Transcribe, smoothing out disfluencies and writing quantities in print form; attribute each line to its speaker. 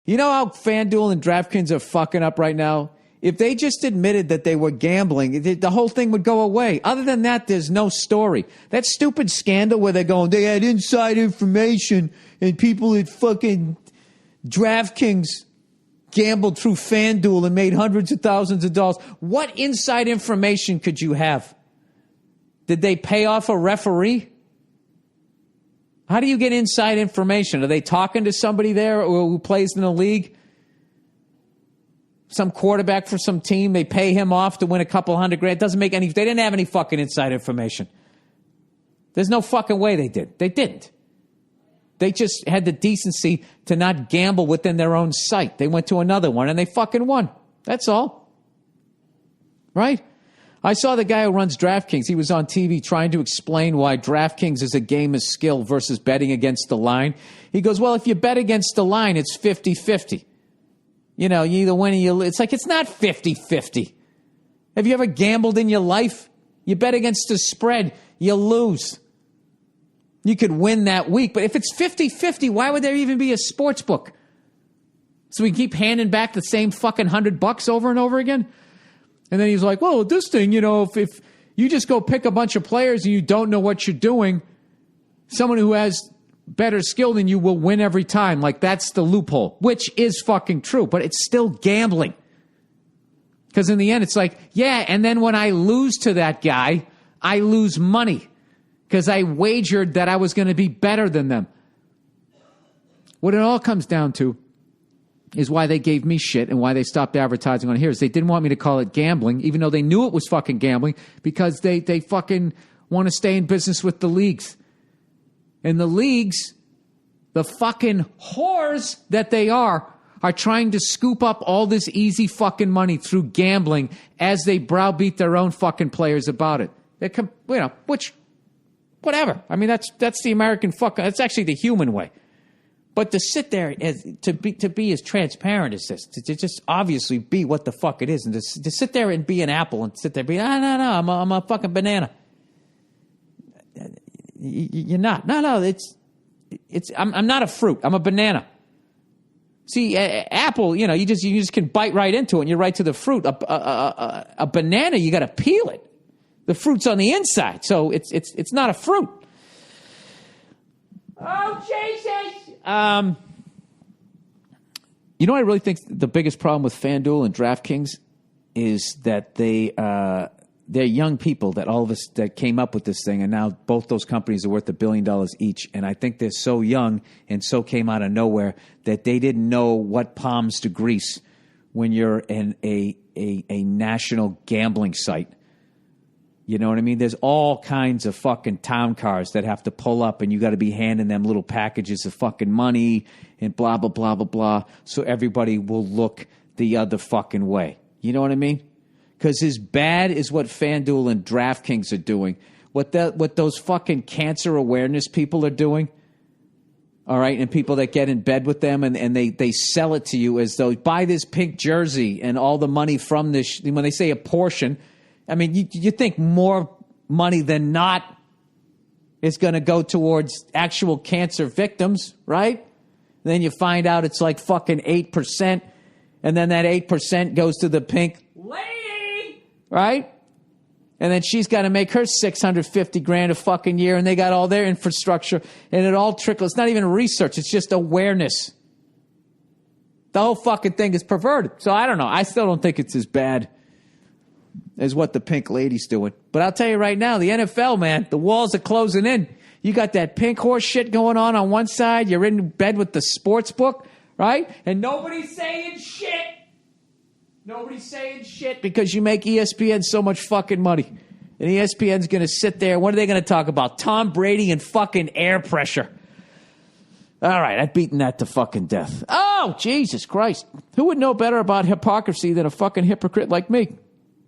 Speaker 1: You know how FanDuel and DraftKings are fucking up right now? If they just admitted that they were gambling, the whole thing would go away. Other than that, there's no story. That stupid scandal where they're going, they had inside information and people at fucking DraftKings gambled through FanDuel and made hundreds of thousands of dollars. What inside information could you have? Did they pay off a referee? How do you get inside information? Are they talking to somebody there who plays in the league? Some quarterback for some team, they pay him off to win a couple $100,000. It doesn't make any, they didn't have any fucking inside information. There's no fucking way they did. They didn't. They just had the decency to not gamble within their own site. They went to another one and they fucking won. That's all. Right? I saw the guy who runs DraftKings. He was on TV trying to explain why DraftKings is a game of skill versus betting against the line. He goes, well, if you bet against the line, it's 50-50. You know, you either win or you lose. It's like, it's not 50-50. Have you ever gambled in your life? You bet against the spread, you lose. You could win that week. But if it's 50-50, why would there even be a sports book? So we keep handing back the same fucking $100 over and over again? And then he's like, well, this thing, you know, if you just go pick a bunch of players and you don't know what you're doing, someone who has better skill than you will win every time. Like, that's the loophole, which is fucking true, but it's still gambling. Because in the end, it's like, yeah, and then when I lose to that guy, I lose money because I wagered that I was going to be better than them. What it all comes down to is why they gave me shit and why they stopped advertising on here is they didn't want me to call it gambling, even though they knew it was fucking gambling, because they fucking want to stay in business with the leagues. And the leagues, the fucking whores that they are trying to scoop up all this easy fucking money through gambling as they browbeat their own fucking players about it. Which, whatever. I mean, that's the American fucking, that's actually the human way. But to sit there to be as transparent as this, to just obviously be what the fuck it is, and to sit there and be an apple and sit there and be, no, I'm a fucking banana. You're not. No, I'm not a fruit. I'm a banana. See, apple, you just can bite right into it and you're right to the fruit. A banana, you got to peel it. The fruit's on the inside, so it's not a fruit. Oh, Jesus! You know what I really think the biggest problem with FanDuel and DraftKings is that they're young people that all of us that came up with this thing, and now both those companies are worth $1 billion each. And I think they're so young and so came out of nowhere that they didn't know what palms to grease when you're in a national gambling site. You know what I mean? There's all kinds of fucking town cars that have to pull up, and you got to be handing them little packages of fucking money and blah, blah, blah, blah, blah, so everybody will look the other fucking way. You know what I mean? Because as bad as what FanDuel and DraftKings are doing, what those fucking cancer awareness people are doing, all right, and people that get in bed with them and they sell it to you as though, buy this pink jersey and all the money from this, when they say a portion, I mean, you think more money than not is going to go towards actual cancer victims, right? And then you find out it's like fucking 8%, and then that 8% goes to the pink lady, right? And then she's got to make her $650,000 a fucking year, and they got all their infrastructure, and it all trickles. It's not even research; it's just awareness. The whole fucking thing is perverted. So I don't know. I still don't think it's as bad as what the pink lady's doing. But I'll tell you right now, the NFL, man, the walls are closing in. You got that pink horse shit going on one side. You're in bed with the sports book, right? And nobody's saying shit. Nobody's saying shit because you make ESPN so much fucking money. And ESPN's going to sit there. What are they going to talk about? Tom Brady and fucking air pressure. All right, I've beaten that to fucking death. Oh, Jesus Christ. Who would know better about hypocrisy than a fucking hypocrite like me?